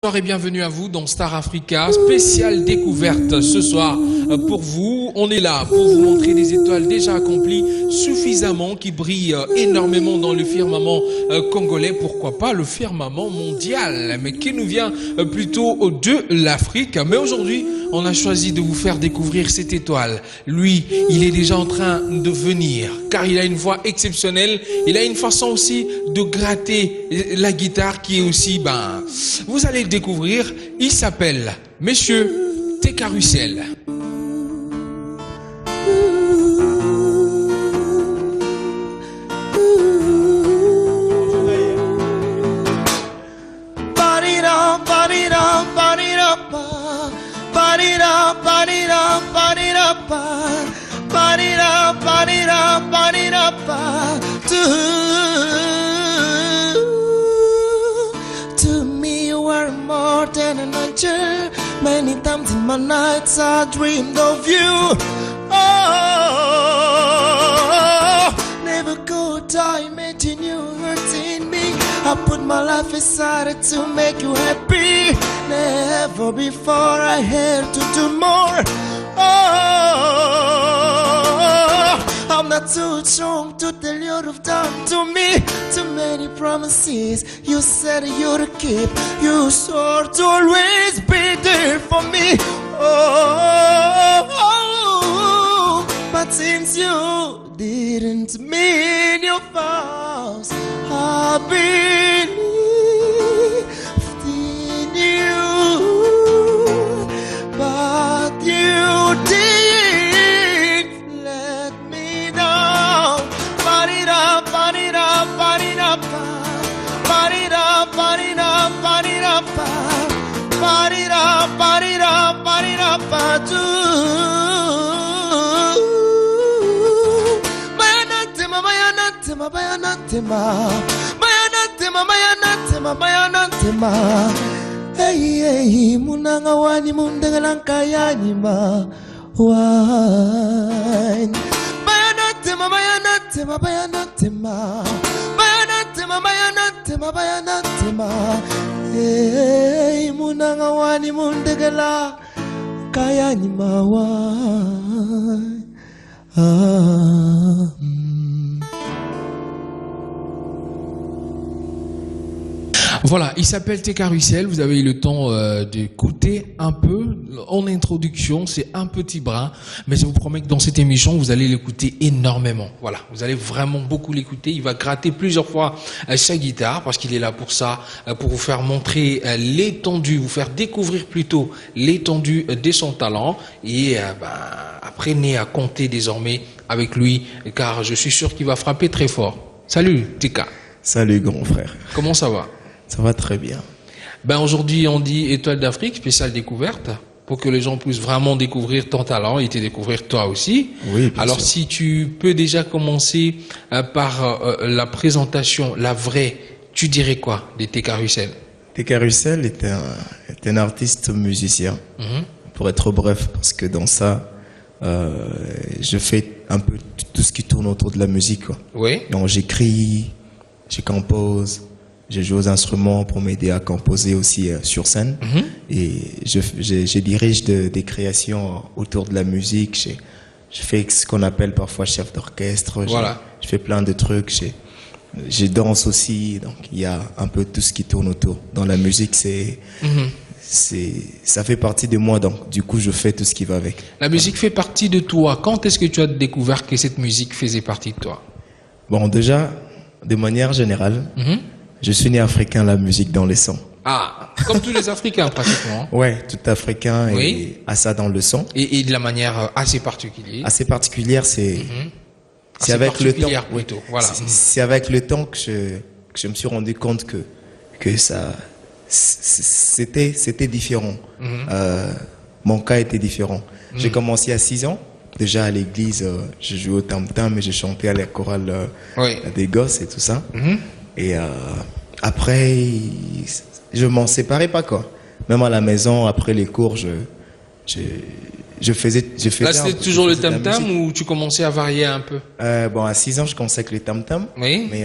Bonsoir et bienvenue à vous dans Star Africa, spéciale découverte ce soir pour vous. On est là pour vous montrer des étoiles déjà accomplies suffisamment, qui brillent énormément dans le firmament congolais, pourquoi pas le firmament mondial, mais qui nous vient plutôt de l'Afrique. Mais aujourd'hui, on a choisi de vous faire découvrir cette étoile. Lui, il est déjà en train de venir, car il a une voix exceptionnelle. Il a une façon aussi de gratter la guitare qui est aussi, vous allez le découvrir. Il s'appelle Monsieur TK Russell. To me you are more than an angel. Many times in my nights I dreamed of you. Oh, never could I imagine you hurting me. I put my life aside to make you happy. Never before I had to do more. Oh, I'm not too strong to tell you you've done to me. Too many promises you said you'd keep. You swore to always be there for me. Oh, but since you didn't mean your vows, I believed in you, but you didn't let me down. Ba-di-da, ba-di-da, ba-di-da, ba-di-da, ba-di-da, ba-di-da, ba-di-da, ba-di-da, ba-di-da, ba-do. Bayanatema, bayanatema, bayanatema, bayanatema. Hey, hey, munanga wani mundengalanka yanima wine. Bayanatema, bayanatema, bayanatema, bayanatema, bayanatema, bayanatema. Hey, munanga wani mundengalanka yanima wine. Voilà, il s'appelle TK Russell. Vous avez eu le temps d'écouter un peu en introduction, c'est un petit brin, mais je vous promets que dans cette émission, vous allez l'écouter énormément. Voilà, vous allez vraiment beaucoup l'écouter. Il va gratter plusieurs fois sa guitare parce qu'il est là pour ça, pour vous faire montrer l'étendue, vous faire découvrir plutôt l'étendue de son talent. Et apprenez à compter désormais avec lui, car je suis sûr qu'il va frapper très fort. Salut TK. Salut grand frère. Comment ça va? Ça va très bien. Aujourd'hui, on dit Étoile d'Afrique, spéciale découverte, pour que les gens puissent vraiment découvrir ton talent et te découvrir toi aussi. Oui, bien Alors, sûr. si tu peux déjà commencer par la présentation, la vraie, tu dirais quoi de TK Russell? TK Russell est un artiste musicien, pour être bref, parce que dans ça, je fais un peu tout ce qui tourne autour de la musique, quoi. Oui. Donc j'écris, je compose, je joue aux instruments pour m'aider à composer aussi sur scène. Et je dirige des créations autour de la musique. Je fais ce qu'on appelle parfois chef d'orchestre. Voilà. Je fais plein de trucs. Je danse aussi. Donc il y a un peu tout ce qui tourne autour. Dans la musique, ça fait partie de moi. Donc du coup, je fais tout ce qui va avec. La musique fait partie de toi. Quand est-ce que tu as découvert que cette musique faisait partie de toi? Bon, déjà, de manière générale, je suis né africain, la musique dans les sons. Ah, comme tous les Africains pratiquement. Ouais, tout africain Oui. et à ça dans le son. Et de la manière assez particulière. Assez particulière, c'est Assez avec le temps. particulière plutôt, voilà. C'est avec le temps que je me suis rendu compte que ça c'était différent. Mon cas était différent. J'ai commencé à 6 ans. Déjà à l'église, je jouais au tam-tam et je chantais à la chorale des gosses et tout ça. Et après, je m'en séparais pas, quoi. Même à la maison, après les cours, je faisais. Là, c'était toujours le tam-tam ou tu commençais à varier un peu? Bon, à 6 ans, je commençais avec le tam-tam. Oui. Mais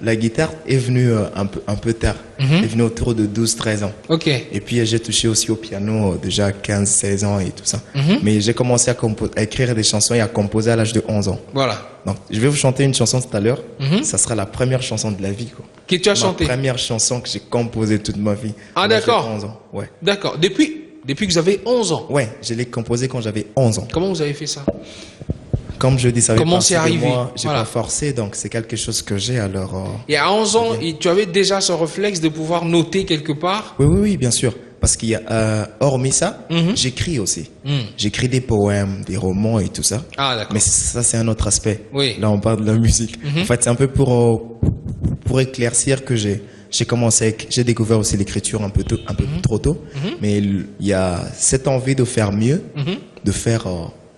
la guitare est venue un peu tard. Est venue autour de 12-13 ans. Ok. Et puis j'ai touché aussi au piano déjà 15-16 ans et tout ça. Mais j'ai commencé à écrire des chansons et à composer à l'âge de 11 ans. Voilà. Donc je vais vous chanter une chanson tout à l'heure. Ça sera la première chanson de la vie, quoi. Que tu as chanté? La première chanson que j'ai composée toute ma vie. Ah, d'accord. 11 ans. Ouais. D'accord. Depuis que vous avez 11 ans. Ouais, je l'ai composée quand j'avais 11 ans. Comment vous avez fait ça? Comme je dis, ça fait Comment c'est arrivé? Moi, j'ai pas forcé, donc c'est quelque chose que j'ai alors. Et à 11 ans, tu avais déjà ce réflexe de pouvoir noter quelque part? Oui, bien sûr. Parce qu'il y a, hormis ça, j'écris aussi. J'écris des poèmes, des romans et tout ça. Ah, d'accord. Mais ça, c'est un autre aspect. Oui. Là, on parle de la musique. En fait, c'est un peu pour éclaircir que j'ai découvert aussi l'écriture un peu trop tôt. Mais il y a cette envie de faire mieux, de faire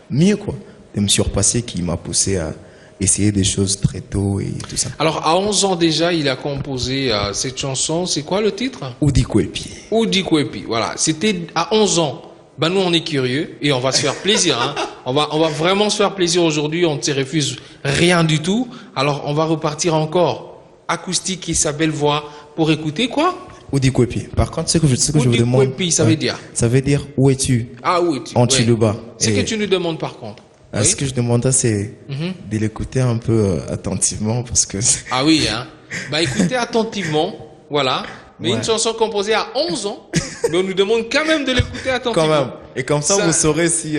mieux, quoi. De me surpasser qui m'a poussé à essayer des choses très tôt et tout ça. Alors, à 11 ans déjà, il a composé cette chanson. C'est quoi le titre? Oudi Kwepi. Oudi Kwepi, voilà. C'était à 11 ans. Ben, nous, on est curieux et on va se faire plaisir. Hein. On va vraiment se faire plaisir aujourd'hui. On ne se refuse rien du tout. Alors, on va repartir encore acoustique et sa belle voix pour écouter quoi? Oudi Kwepi. Par contre, ce que je vous demande... Oudi Kwepi, ça veut dire? Ça veut dire où es-tu? Ah, où es-tu? En Chiluba. Ce que tu nous demandes par contre. Oui? Ce que je demande, c'est de l'écouter un peu attentivement parce que... Ah oui, hein. Bah écoutez attentivement, voilà. Mais une chanson composée à 11 ans, mais on nous demande quand même de l'écouter attentivement. Quand même. Et comme ça, vous saurez si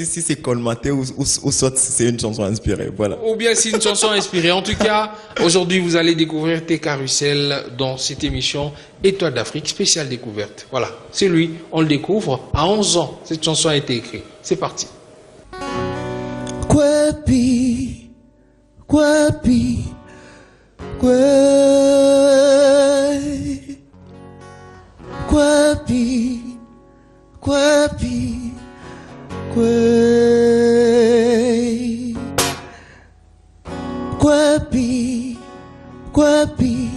c'est colmaté ou soit c'est une chanson inspirée. Voilà. Ou bien c'est une chanson inspirée. En tout cas, aujourd'hui, vous allez découvrir Tes Carousel dans cette émission Étoile d'Afrique, spéciale découverte. Voilà. C'est lui, on le découvre. À 11 ans, cette chanson a été écrite. C'est parti. Kwepi, Kwepi, Kwepi, Kwepi, Kwepi, Kwepi, Kwepi,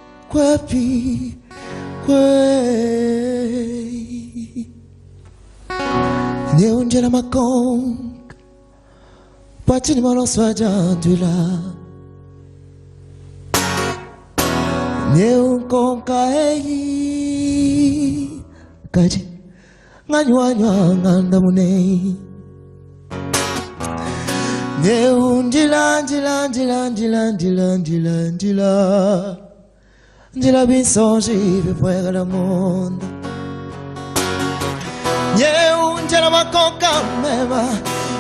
Kwepi, Neunjela makong Pachini maloswa jandula Neun kaei Kaji Nganywa nganda munei Neunjila Njila binsonji Vipuega la monde Njela makoka mema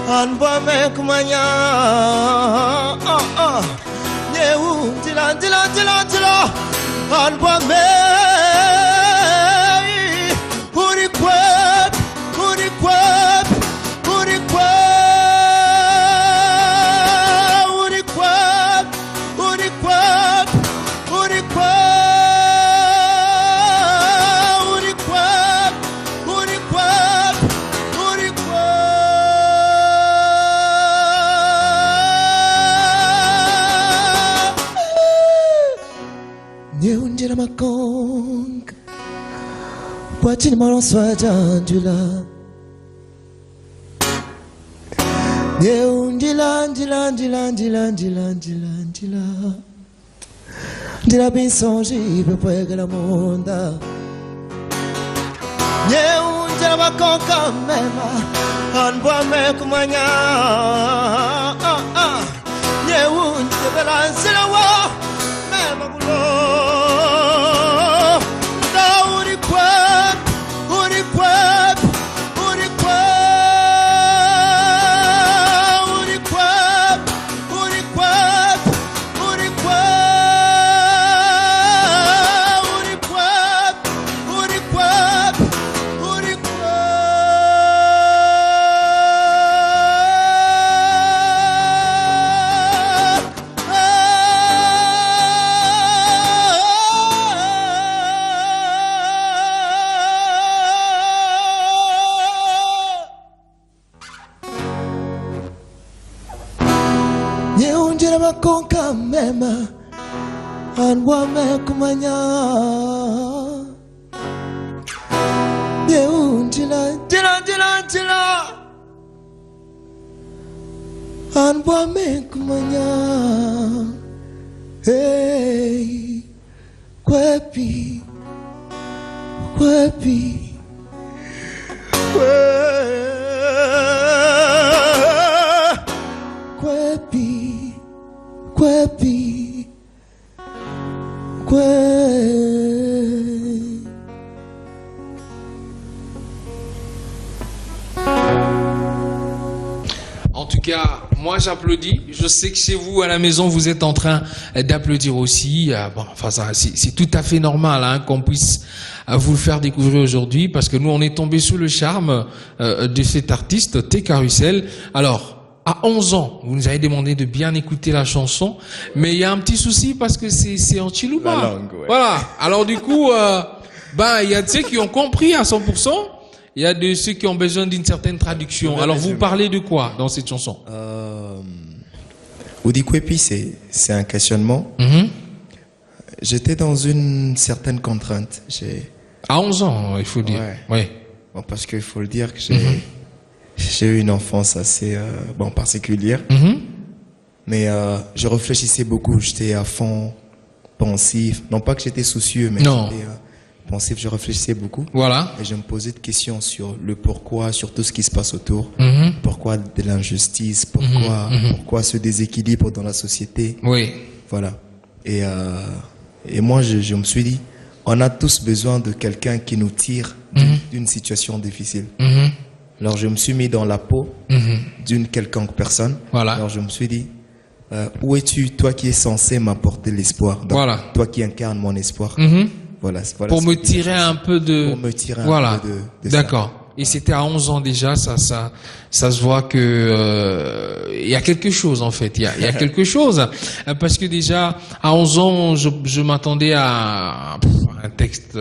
Anbwa me kumanya Njila Anbwa me Urikwep Neunjela makong Pachini maloswa jandula Neunjila Njila binsonji Vipuega la monda Neunjela makoka mema Anbwa me kumanya Neunjela nsila wa Mema kulo Neunjela makonka mema Anwa me kumanya Neunjela Anwa mekumanya, hey, kwepi, kwepi, kwepi, kwepi, kwepi. En tout cas, moi j'applaudis. Je sais que chez vous à la maison vous êtes en train d'applaudir aussi. Bon, enfin ça, c'est tout à fait normal hein, qu'on puisse vous le faire découvrir aujourd'hui parce que nous on est tombé sous le charme de cet artiste T Carussel. Alors. À 11 ans, vous nous avez demandé de bien écouter la chanson, mais il y a un petit souci parce que c'est en Chiluba. La langue, ouais. Voilà. Alors du coup, il y a de ceux qui ont compris à 100%, il y a de ceux qui ont besoin d'une certaine traduction. Alors vous parlez de quoi dans cette chanson? Udikwepi, c'est un questionnement. J'étais dans une certaine contrainte. À 11 ans, il faut dire. Ouais. Bon, parce qu'il faut le dire que j'ai eu une enfance assez particulière. Mais je réfléchissais beaucoup. J'étais à fond pensif. Non pas que j'étais soucieux, mais j'étais pensif. Je réfléchissais beaucoup. Voilà. Et je me posais des questions sur le pourquoi, sur tout ce qui se passe autour. Pourquoi de l'injustice, pourquoi ce déséquilibre dans la société. Oui. Voilà. Et moi, je me suis dit, on a tous besoin de quelqu'un qui nous tire d'une situation difficile. Alors je me suis mis dans la peau d'une quelconque personne. Voilà. Alors je me suis dit, où es-tu, toi qui es censé m'apporter l'espoir, toi qui incarnes mon espoir. Voilà, pour me tirer un peu de... Pour me tirer voilà. un peu de D'accord. Et c'était à 11 ans déjà, ça se voit que il y a quelque chose en fait. Il y a quelque chose parce que déjà à 11 ans, je m'attendais à un texte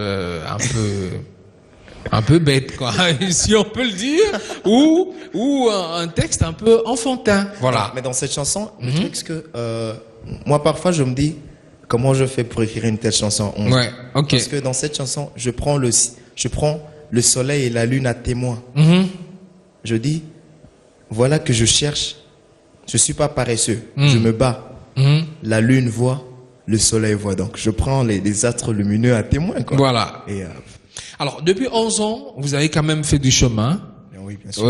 un peu bête quoi, si on peut le dire, ou un texte un peu enfantin. Voilà. Mais dans cette chanson, le truc c'est que moi parfois je me dis comment je fais pour écrire une telle chanson. Ouais. Ok. Parce que dans cette chanson, je prends le soleil et la lune à témoin. Je dis, voilà que je cherche. Je suis pas paresseux. Je me bats. La lune voit, le soleil voit. Donc, je prends les astres lumineux à témoin, quoi. Voilà. Et, alors, depuis 11 ans, vous avez quand même fait du chemin. Oui, bien sûr.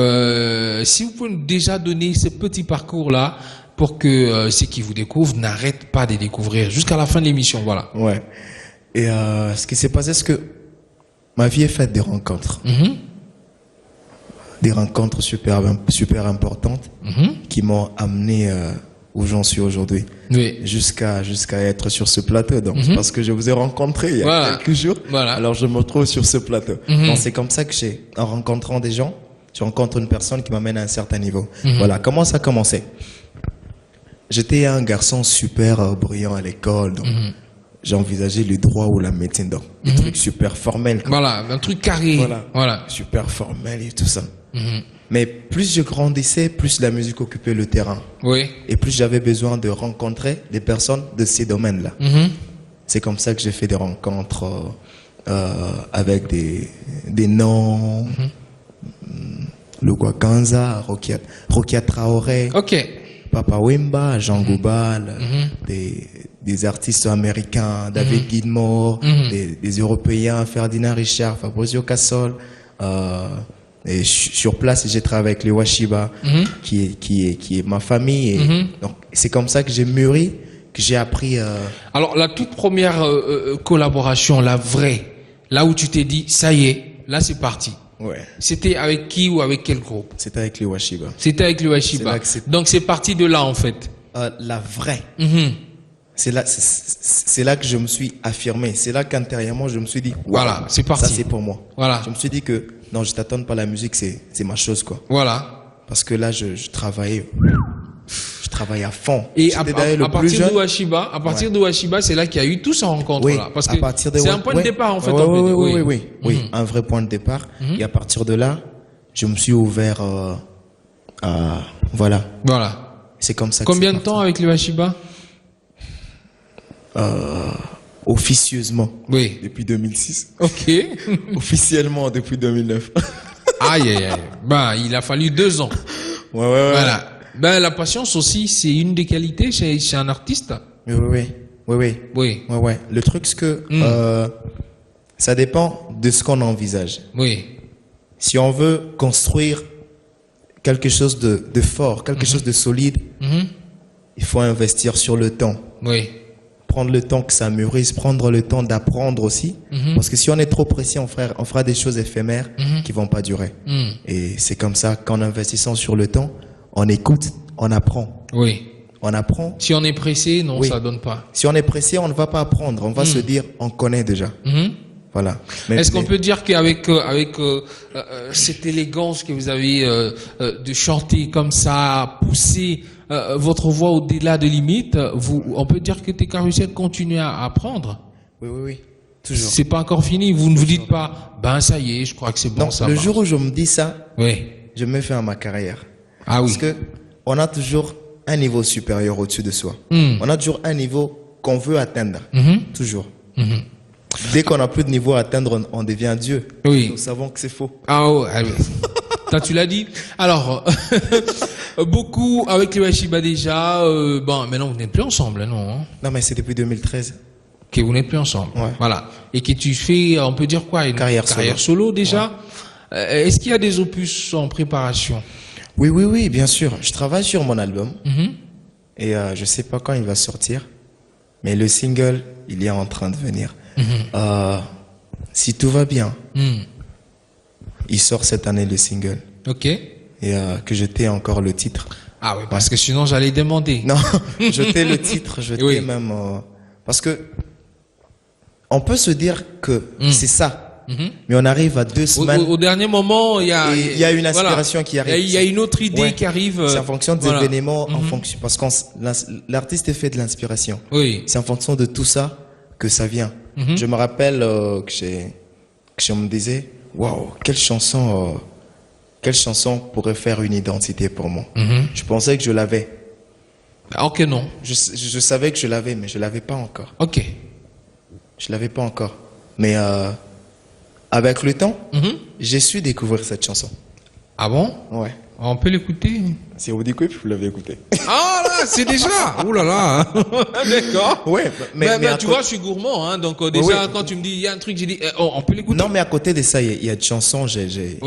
Si vous pouvez nous déjà donner ce petit parcours-là pour que ceux qui vous découvrent n'arrêtent pas de découvrir jusqu'à la fin de l'émission. Voilà. Ouais. Et ce qui s'est passé, c'est que ma vie est faite de rencontres. Des rencontres super importantes qui m'ont amené où j'en suis aujourd'hui. Oui. Jusqu'à être sur ce plateau. Donc, parce que je vous ai rencontré il y a quelques jours. Voilà. Alors, je me retrouve sur ce plateau. Donc, c'est comme ça que en rencontrant des gens, je rencontre une personne qui m'amène à un certain niveau. Voilà. Comment ça a commencé? J'étais un garçon super brillant à l'école. Donc, j'ai envisagé le droit ou la médecine. Donc, des trucs super formels. Voilà. Un truc carré. Voilà. Super formel et tout ça. Mais plus je grandissais, plus la musique occupait le terrain. Oui. Et plus j'avais besoin de rencontrer des personnes de ces domaines-là. C'est comme ça que j'ai fait des rencontres avec des noms, le Gwakanza, Rokia Traoré, Papa Wemba, Jean Goubal, des artistes américains, David Gilmour, des Européens, Ferdinand Richard, Fabrizio Cassol. Et sur place, j'ai travaillé avec les Washiba, qui est ma famille. Et donc, c'est comme ça que j'ai mûri, que j'ai appris. Alors, la toute première collaboration, la vraie, là où tu t'es dit, ça y est, là c'est parti. Ouais. C'était avec qui ou avec quel groupe? C'était avec les Washiba. C'était avec les Washiba. Donc, c'est parti de là, en fait. La vraie. C'est là que je me suis affirmé. C'est là qu'intérieurement, je me suis dit, voilà, c'est parti. Ça, c'est pour moi. Voilà. Je me suis dit que, non, je t'attends pas, la musique, c'est ma chose, quoi. Voilà. Parce que là, je travaillais à fond. Et à partir de Washiba, c'est là qu'il y a eu tout ça rencontre, là. Parce que c'est un point de départ, en fait. Oui, un vrai point de départ. Et à partir de là, je me suis ouvert voilà. Voilà. C'est comme ça. Combien de temps avec les Washiba? Officieusement. Oui. Depuis 2006. Ok. Officiellement depuis 2009. Aïe, aïe, aïe. Ben, il a fallu 2 ans. Ouais. Voilà. Ben, la patience aussi, c'est une des qualités chez un artiste. Oui. Oui. Le truc, c'est que ça dépend de ce qu'on envisage. Oui. Si on veut construire quelque chose de fort, quelque chose de solide, il faut investir sur le temps. Oui. Prendre le temps que ça mûrisse, prendre le temps d'apprendre aussi. Parce que si on est trop pressé, on fera des choses éphémères qui vont pas durer. Et c'est comme ça qu'en investissant sur le temps, on écoute, on apprend. Oui. On apprend. Si on est pressé, non, Oui. ça donne pas. Si on est pressé, on ne va pas apprendre. On va se dire, on connaît déjà. Voilà. Est-ce qu'on peut dire qu'avec cette élégance que vous avez de chanter comme ça, pousser votre voix au-delà de limites, on peut dire que tes Carrousel continuent à apprendre? Oui. Toujours. C'est pas encore fini. Vous ne vous dites pas, ben ça y est, je crois que c'est bon. Donc, ça le marche. jour où je me dis ça, Oui. je me fais à ma carrière. Ah oui. Parce que on a toujours un niveau supérieur au-dessus de soi. On a toujours un niveau qu'on veut atteindre. Toujours. Dès qu'on n'a plus de niveau à atteindre, on devient Dieu. Oui. Nous savons que c'est faux. Ah ouais. Toi, tu l'as dit. Alors, beaucoup avec les Washiba déjà. Bon, maintenant vous n'êtes plus ensemble, non hein? Non, mais c'est depuis 2013. Que vous n'êtes plus ensemble. Ouais. Voilà. Et que tu fais, on peut dire quoi, une Carrière solo déjà. Est-ce qu'il y a des opus en préparation? Oui, bien sûr. Je travaille sur mon album. Et je sais pas quand il va sortir. Mais le single, il est en train de venir. Si tout va bien, il sort cette année le single. Ok. Et que je t'ai encore le titre. Ah oui, parce que sinon j'allais demander. Non, je t'ai le titre, je t'ai même... parce que on peut se dire que c'est ça. Mais on arrive à 2 semaines. Au dernier moment, il y a une inspiration qui arrive. Il y a une autre idée qui arrive. C'est en fonction des événements, en fonction, parce que l'artiste est fait de l'inspiration. Oui. C'est en fonction de tout ça que ça vient. Je me rappelle que je me disais, waouh, quelle chanson pourrait faire une identité pour moi. Je pensais que je l'avais. Ok, non. Je savais que je l'avais, mais je l'avais pas encore. Ok. Je l'avais pas encore. Mais avec le temps, j'ai su découvrir cette chanson. Ah bon? Ouais. On peut l'écouter? Si vous dites vous l'avez écouté. Ah là, c'est déjà. Ouh là là. D'accord. Ouais. Mais tu vois, je suis gourmand, hein. Donc déjà, quand tu me dis il y a un truc, j'ai dit on peut l'écouter. Non, mais à côté de ça, il y a des chansons. Il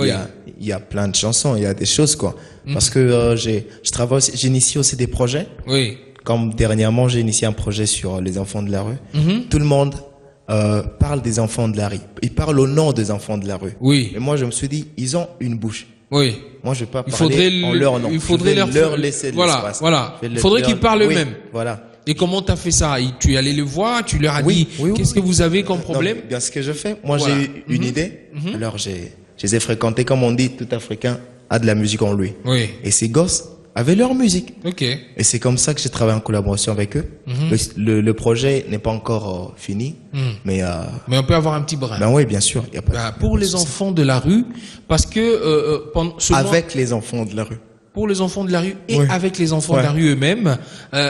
y a plein de chansons. Il y a des choses quoi. Parce que j'initie aussi des projets. Oui. Comme dernièrement, j'ai initié un projet sur les enfants de la rue. Tout le monde parle des enfants de la rue. Ils parlent au nom des enfants de la rue. Oui. Et moi, je me suis dit, ils ont une bouche. Oui. Moi, je vais pas parler en leur nom. Il faudrait leur laisser de l'espace. Voilà. Il faudrait qu'ils parlent eux-mêmes. Voilà. Et comment tu as fait ça? Tu es allé le voir, tu leur as dit qu'est-ce que vous avez comme problème? Bien, ce que je fais, moi j'ai eu une idée. Alors je les ai fréquentés, comme on dit, tout Africain a de la musique en lui. Oui. Et ces gosses avaient leur musique. Ok. Et c'est comme ça que j'ai travaillé en collaboration avec eux. Le projet n'est pas encore fini, mais on peut avoir un petit brin. Ben oui, bien sûr. Y a pas pour les enfants de la rue, parce que avec les enfants de la rue. Pour les enfants de la rue et avec les enfants de la rue eux-mêmes,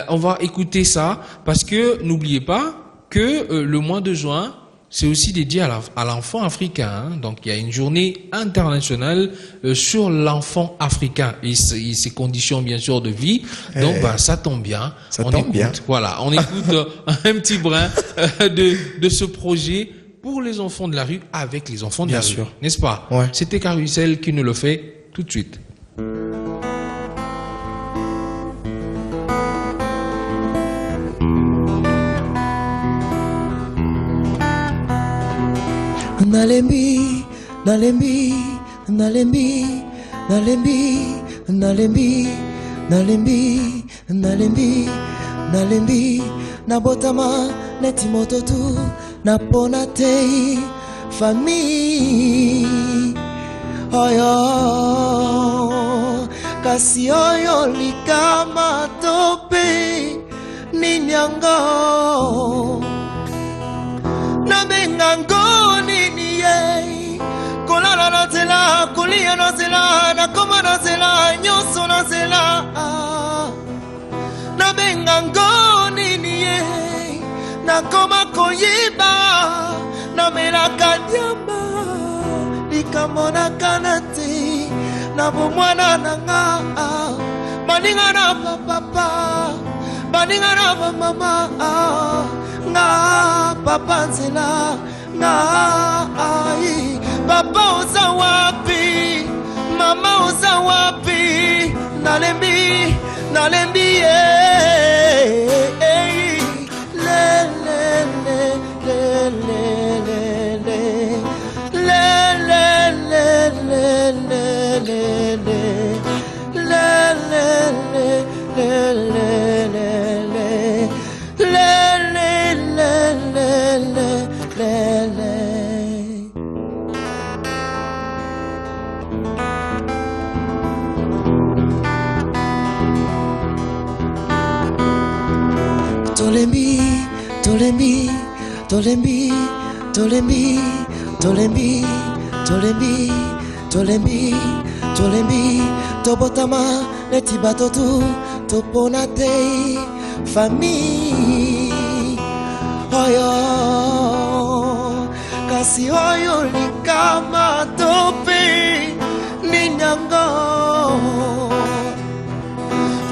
on va écouter ça parce que n'oubliez pas que le mois de juin, c'est aussi dédié à l'enfant africain. Hein. Donc il y a une journée internationale sur l'enfant africain et ses conditions bien sûr de vie. Donc ça tombe bien. Ça tombe bien. Voilà, on écoute un petit brin de ce projet pour les enfants de la rue avec les enfants de la rue, n'est-ce pas? C'était Carrousel qui nous le fait tout de suite. Nalembi, nalembi, nalembi, nalembi, nalembi, nalembi, nalembi, nalembi, nabotama netimoto tu napona tei fami oyo kasi oyo likama tope ninyango nabengango nini ye kolala na zela kolia na zela nakoma na zela nyoso na zela nabengango nini ye nakoma koyiba namelaka nyama likambo na kanate na bomwana nanga baninga na papa baninga na mama nga papa nzela nga ai papa uza wapi mama uza wapi nalembi Tolembi tobotama neti batotu toponate famille oyo kasi oyo likama tope ninyango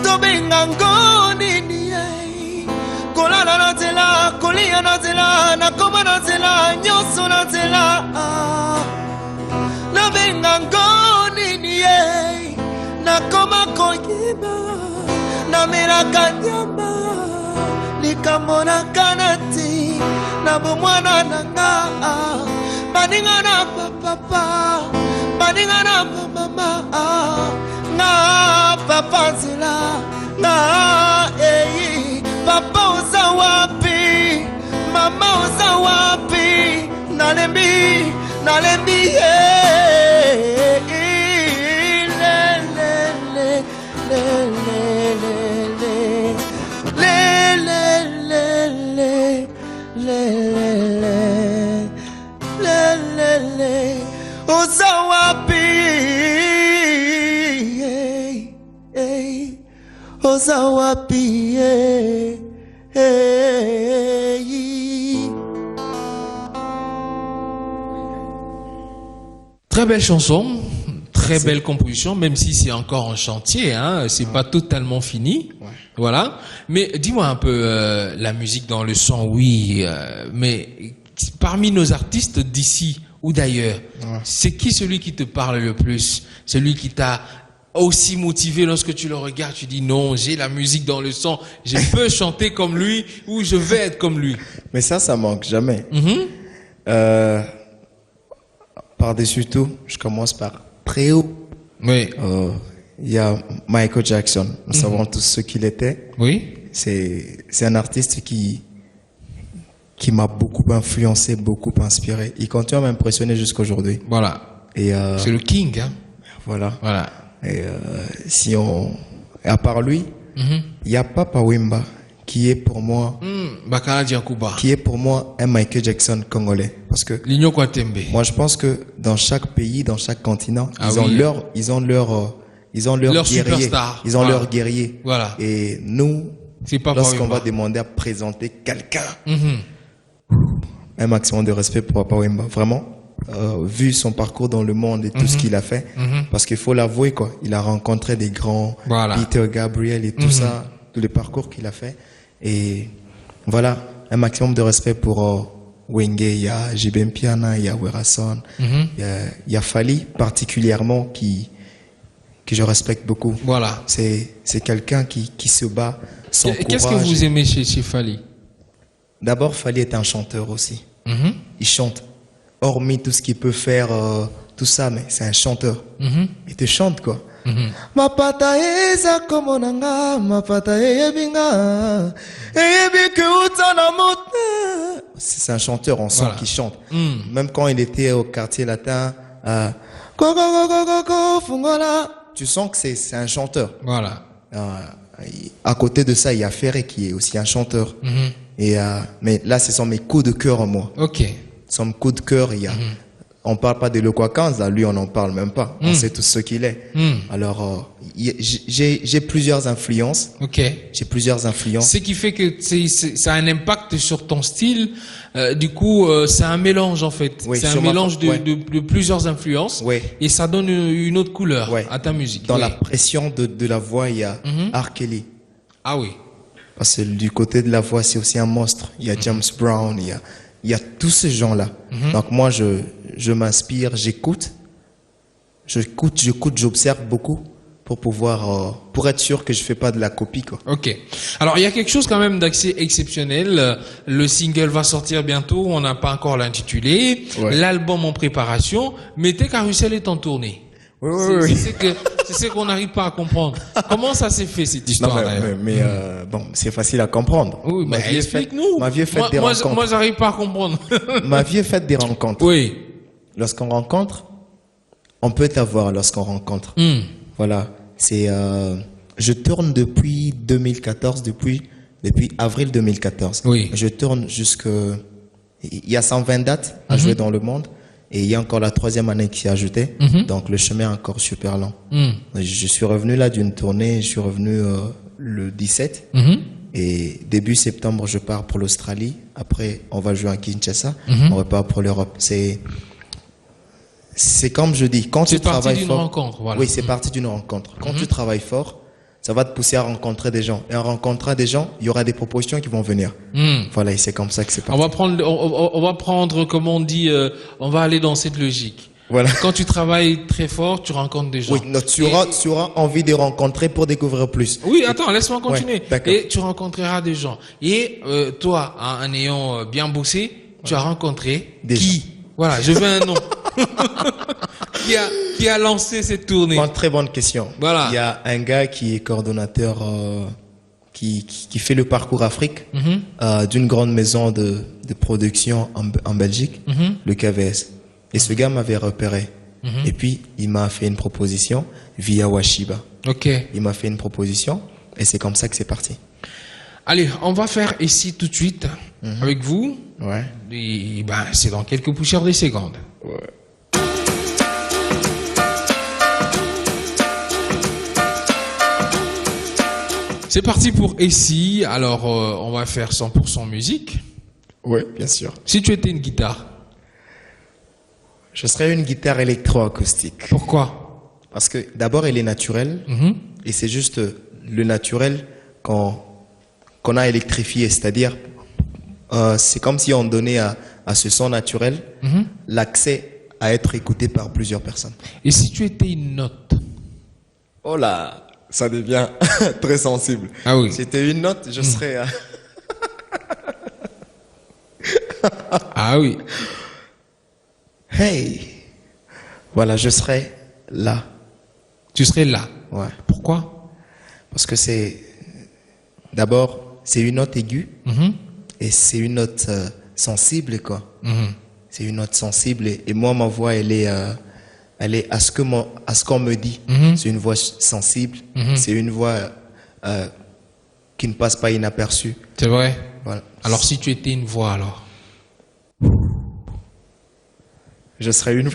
tobengango nini kolala na nzela kolia na nzela nakoma na nzela nyonso na nzela nabengango nini nakoma koyeba namelaka nyama likambo na kanati na bomwana nanga baninga na papa baninga na mama nga papa nzela nga papa uza wapi mama uza wapi nalembi uza wapi uza wapi Très belle chanson, très belle composition, même si c'est encore en chantier, hein, c'est pas totalement fini, voilà. Mais dis-moi un peu, la musique dans le son, oui, mais parmi nos artistes d'ici ou d'ailleurs, c'est qui celui qui te parle le plus, celui qui t'a aussi motivé lorsque tu le regardes, tu dis non, j'ai la musique dans le sang, je peux chanter comme lui ou je vais être comme lui. Mais ça manque jamais. Par-dessus tout, je commence par très haut. Oui. Il y a Michael Jackson. Nous savons tous ce qu'il était. Oui. C'est un artiste qui m'a beaucoup influencé, beaucoup inspiré. Il continue à m'impressionner jusqu'aujourd'hui. Voilà. Et c'est le king, hein. Voilà. Voilà. Et à part lui, il y a Papa Wemba qui est pour moi un Michael Jackson congolais, parce que moi je pense que dans chaque pays, dans chaque continent, ils ont leur guerrier, superstar. Ils ont leur guerrier. Voilà. Et nous, lorsqu'on va demander à présenter quelqu'un, un maximum de respect pour Papa Wemba, vraiment. Vu son parcours dans le monde et tout ce qu'il a fait, parce qu'il faut l'avouer, quoi, il a rencontré des grands, Peter Gabriel et tout ça, tout le parcours qu'il a fait. Et voilà, un maximum de respect pour Wenge, il y a JB Mpiana, il y a Werason, il y a Fali particulièrement que je respecte beaucoup. Voilà. C'est quelqu'un qui se bat sans courage. Qu'est-ce que vous aimez chez Fali? D'abord, Fali est un chanteur aussi. Il chante. Hormis tout ce qu'il peut faire, tout ça, mais c'est un chanteur. Il te chante, quoi. Mapata eza komonanga, mapata eyebinga, eyebi ke utana mote. C'est un chanteur, on sent qu'il chante. Même quand il était au quartier latin, tu sens que c'est un chanteur. Voilà. À côté de ça, il y a Ferré qui est aussi un chanteur. Et mais là, ce sont mes coups de cœur, moi. Ok. Son coup de cœur, il y a on parle pas de Loquacanz, là, lui on n'en parle même pas. On sait tous ce qu'il est. Alors j'ai plusieurs influences. Ok. J'ai plusieurs influences. Ce qui fait que ça a un impact sur ton style. Du coup, c'est un mélange en fait. Oui, c'est un mélange de plusieurs influences. Oui. Et ça donne une autre couleur à ta musique. Dans la pression de la voix, il y a R. Kelly. Ah oui. Parce que du côté de la voix, c'est aussi un monstre. Il y a James Brown, il y a tous ces gens-là. Donc moi, je m'inspire, j'écoute, j'observe beaucoup pour pouvoir, pour être sûr que je fais pas de la copie, quoi. Ok. Alors il y a quelque chose quand même d'assez exceptionnel. Le single va sortir bientôt. On n'a pas encore l'intitulé. Ouais. L'album en préparation. Mais tes carousel est en tournée. Oui. C'est ce qu'on n'arrive pas à comprendre. Comment ça s'est fait cette histoire d'ailleurs? Bon, c'est facile à comprendre. Oui, mais explique-nous. Ma vie est faite des rencontres. Moi, j'arrive pas à comprendre. Ma vie est faite des rencontres. Oui. Lorsqu'on rencontre, on peut t'avoir lorsqu'on rencontre. Voilà. C'est, je tourne depuis 2014, depuis avril 2014. Oui. Je tourne il y a 120 dates à jouer dans le monde. Et il y a encore la 3e année qui s'est ajoutée. Donc le chemin est encore super long. Je suis revenu là d'une tournée, je suis revenu le 17. Et début septembre, je pars pour l'Australie. Après, on va jouer à Kinshasa. On repart pour l'Europe. C'est comme je dis, quand tu travailles fort. C'est parti d'une rencontre, voilà. Oui, c'est parti d'une rencontre. Quand tu travailles fort, ça va te pousser à rencontrer des gens. Et en rencontrant des gens, il y aura des propositions qui vont venir. Voilà, et c'est comme ça que c'est parti. On va prendre, comme on dit, on va aller dans cette logique. Voilà. Quand tu travailles très fort, tu rencontres des gens. Oui, tu auras envie de rencontrer pour découvrir plus. Oui, attends, laisse-moi continuer. Ouais, et tu rencontreras des gens. Et toi, en ayant bien bossé, tu as rencontré des qui gens. Voilà, je veux un nom. Qui a lancé cette tournée? Très bonne question. Voilà. Il y a un gars qui est coordonnateur, qui fait le parcours Afrique d'une grande maison de production en Belgique, le KVS. Et ce gars m'avait repéré. Et puis, il m'a fait une proposition via Washiba. Ok. Il m'a fait une proposition et c'est comme ça que c'est parti. Allez, on va faire ici tout de suite avec vous. Ouais. Et c'est dans quelques poussières de secondes. Ouais. C'est parti pour ici. Alors, on va faire 100% musique. Oui, bien sûr. Si tu étais une guitare, je serais une guitare électroacoustique. Pourquoi? Parce que d'abord, elle est naturelle. Et c'est juste le naturel qu'on a électrifié. C'est-à-dire, c'est comme si on donnait à ce son naturel l'accès à être écouté par plusieurs personnes. Et si tu étais une note? Oh là, ça devient très sensible. Ah oui. Si c'était une note, je serais... Ah oui. Hey. Voilà, je serais là. Tu serais là. Ouais. Pourquoi? Parce que d'abord, c'est une note aiguë. Et c'est une note sensible, quoi. C'est une note sensible. Et moi, ma voix, elle est à ce qu'on me dit. C'est une voix sensible. C'est une voix qui ne passe pas inaperçue. C'est vrai? Voilà. Alors, si tu étais une voix, alors? Je serais une...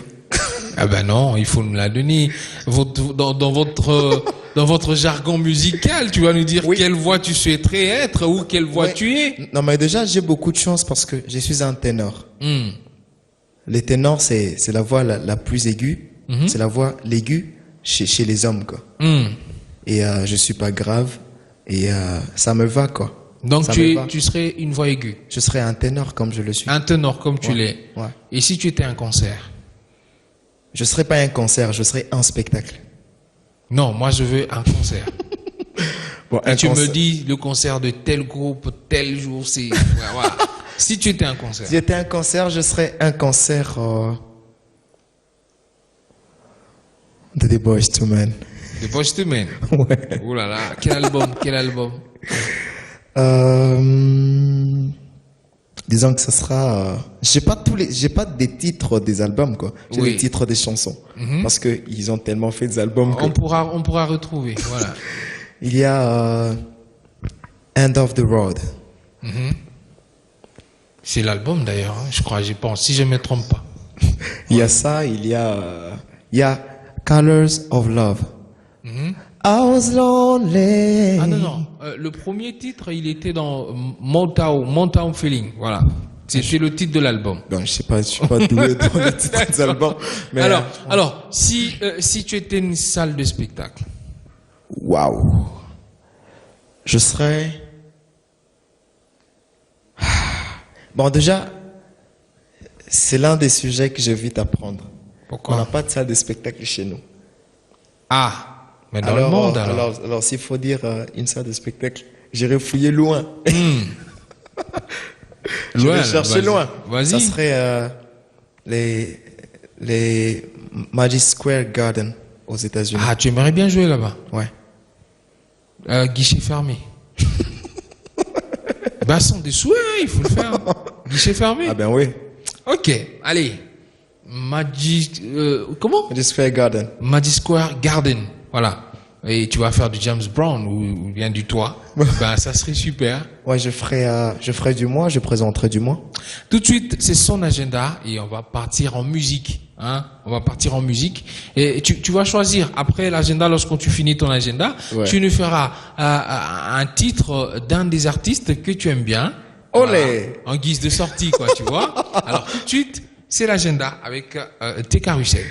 Ah ben non, il faut nous la donner. Dans votre jargon musical, tu vas nous dire quelle voix tu souhaiterais être ou quelle voix tu es. Non, mais déjà, j'ai beaucoup de chance parce que je suis un ténor. Les ténors, c'est la voix la plus aiguë. C'est la voix l'aiguë chez les hommes, quoi. Et je suis pas grave et ça me va, quoi. Donc tu serais une voix aiguë. Je serais un ténor comme je le suis. Un ténor comme tu l'es. Ouais. Et si tu étais un concert? Je serais pas un concert, je serais un spectacle. Non, moi je veux un concert. Bon, et tu me dis le concert de tel groupe, tel jour, c'est... voilà. Si tu étais un concert. Si j'étais un concert, je serais un concert de The Boyz II Men. The Boyz II Men. Ouais. Oh là là, quel album? Disons que ce sera... j'ai pas des titres des albums, quoi. J'ai les titres des chansons. Parce que ils ont tellement fait des albums que... On pourra retrouver, voilà. Il y a End of the Road. C'est l'album d'ailleurs, hein, je crois, j'y pense, si je ne me trompe pas. Il y a ça, il y a Colors of Love. I was lonely. Ah non. Le premier titre, il était dans Motown Feeling. Voilà. C'était le titre de l'album. Donc, je suis pas doué dans les titres des albums. Mais alors, si tu étais une salle de spectacle. Waouh. Je serais... Bon, déjà, c'est l'un des sujets que j'évite à prendre. Pourquoi? On n'a pas de salle de spectacle chez nous. Ah, mais dans le monde alors. Alors s'il faut dire une salle de spectacle, j'irai fouiller loin. Je vais chercher loin. Vas-y. Ça serait les Magic Square Garden aux États-Unis. Ah, tu aimerais bien jouer là-bas? Ouais. Guichet fermé. Bah, sans des souhaits, il faut le faire. Guichet fermé. Ah ben oui. Ok, allez. Comment? Magic Square Garden. Magic Square Garden. Voilà. Et tu vas faire du James Brown ou bien du toit. Ben, ça serait super. Ouais, je ferai du moi, je présenterai du moi. Tout de suite, c'est son agenda et on va partir en musique. Hein? On va partir en musique. Et tu vas choisir après l'agenda, lorsque tu finis ton agenda, tu nous feras un titre d'un des artistes que tu aimes bien. Olé! Voilà, en guise de sortie, quoi, tu vois. Alors, tout de suite, c'est l'agenda avec tes carousels.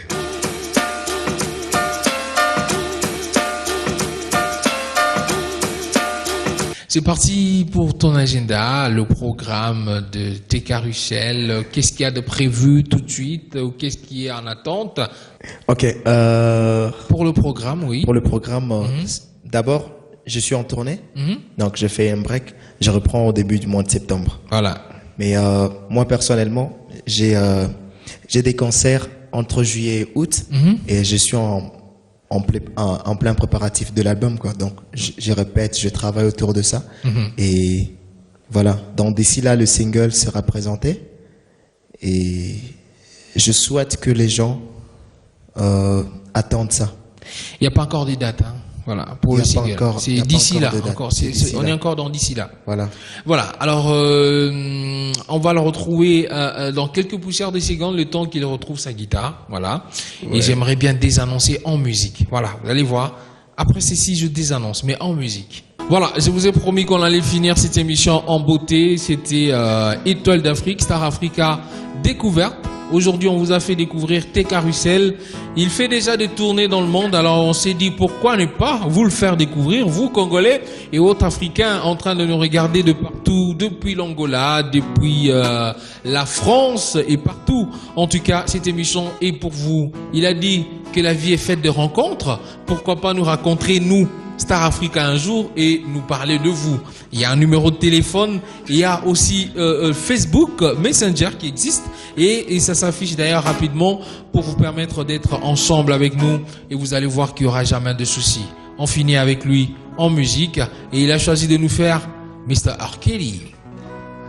C'est parti pour ton agenda, le programme de tes carousels. Qu'est-ce qu'il y a de prévu tout de suite ou qu'est-ce qui est en attente? Ok. Pour le programme, oui. Pour le programme, d'abord, je suis en tournée, donc je fais un break. Je reprends au début du mois de septembre. Voilà. Mais moi personnellement, j'ai des concerts entre juillet et août et je suis en plein préparatif de l'album, quoi. Donc je répète, je travaille autour de ça et voilà. Donc d'ici là, le single sera présenté et je souhaite que les gens attendent ça. Il n'y a pas encore des dates, hein. Voilà, pour le single. C'est d'ici là, encore. On est encore dans d'ici là. Voilà. Voilà. Alors, on va le retrouver dans quelques poussières de secondes, le temps qu'il retrouve sa guitare. Voilà. Ouais. Et j'aimerais bien désannoncer en musique. Voilà. Vous allez voir. Après ceci, je désannonce, mais en musique. Voilà. Je vous ai promis qu'on allait finir cette émission en beauté. C'était Étoile d'Afrique, Star Africa Découverte. Aujourd'hui, on vous a fait découvrir tes carousels. Il fait déjà des tournées dans le monde, alors on s'est dit pourquoi ne pas vous le faire découvrir, vous Congolais et autres Africains en train de nous regarder de partout, depuis l'Angola, depuis la France et partout. En tout cas, cette émission est pour vous. Il a dit que la vie est faite de rencontres. Pourquoi pas nous rencontrer, nous, Star Africa, un jour et nous parler de vous. Il y a un numéro de téléphone, il y a aussi Facebook Messenger qui existe et ça s'affiche d'ailleurs rapidement pour vous permettre d'être ensemble avec nous et vous allez voir qu'il n'y aura jamais de soucis. On finit avec lui en musique et il a choisi de nous faire Mr. R. Kelly.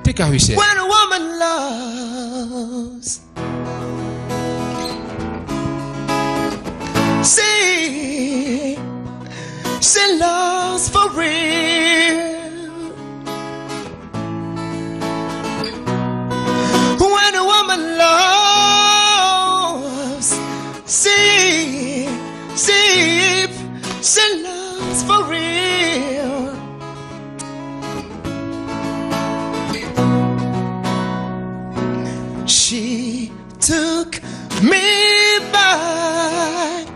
Tes carousels. When a woman loves, see, she loves for real. When a woman loves, see, she loves for real. She took me back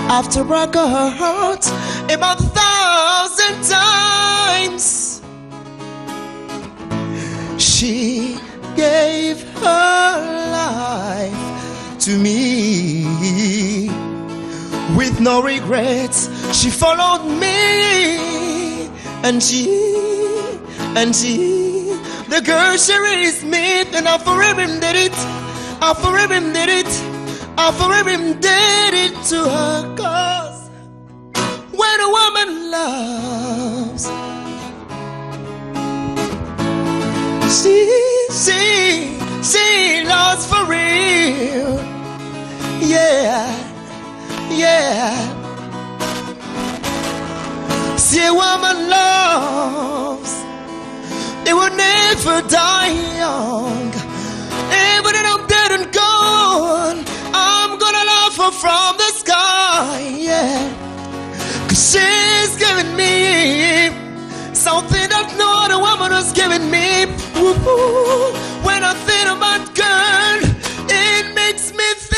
after I got hurt about 1,000 times. She gave her life to me with no regrets. She followed me and she the girl she raised me, and I forever did it. I forever did it. I forever did it to her. Cause when a woman loves, she loves for real. Yeah. See, a woman loves, it will never die young. Even in a from the sky, yeah. 'Cause she's giving me something that no other woman has given me. Ooh, when I think about girl, it makes me think.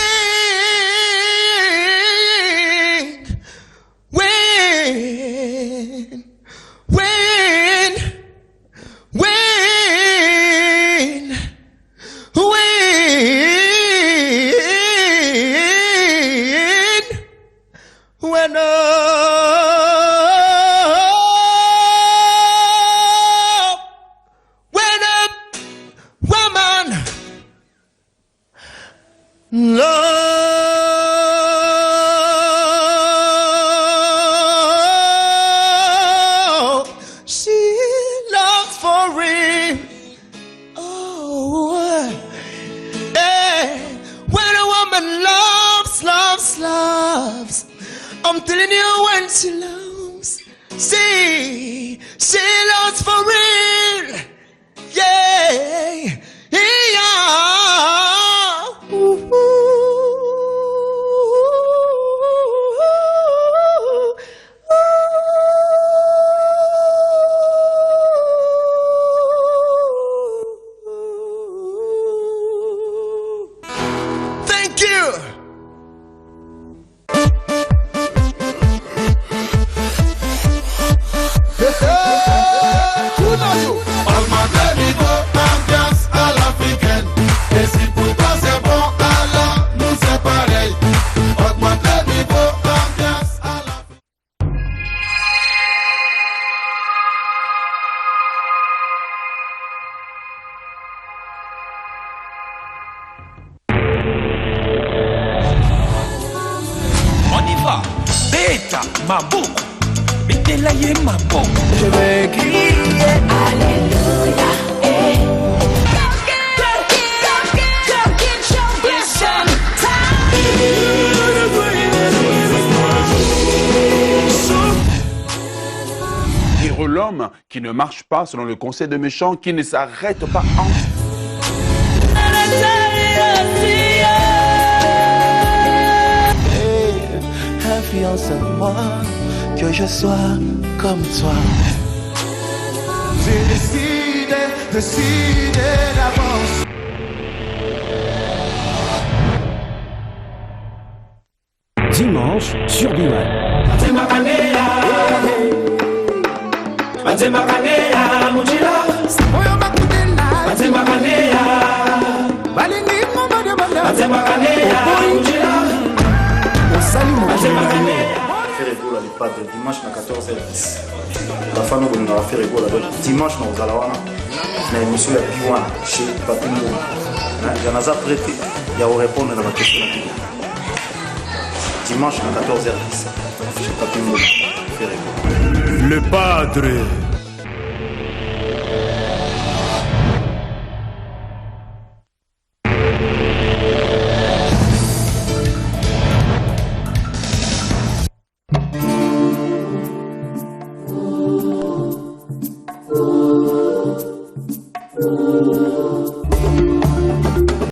When love, she loves for real. Oh, hey, when a woman loves, I'm telling you when she loves, she loves for real. Yeah, yeah. Ooh. Thank you. Beta, Mamboko, Betelaye Mamboko. Je vais crier Alléluia. Héros l'homme qui ne marche pas selon le conseil de méchants, qui ne s'arrête pas en... Confiance en moi, que je sois comme toi. J'ai décidé d'avance. Dimanche sur Biman. Dimanche à 14h10. La femme nous a fait rigoler. Dimanche, nous allons avoir une émission de Biwan chez Papimbo. Il y en a prêté. Il y a répondre à la question. Dimanche à 14h10 chez Papimbo. Le Padre.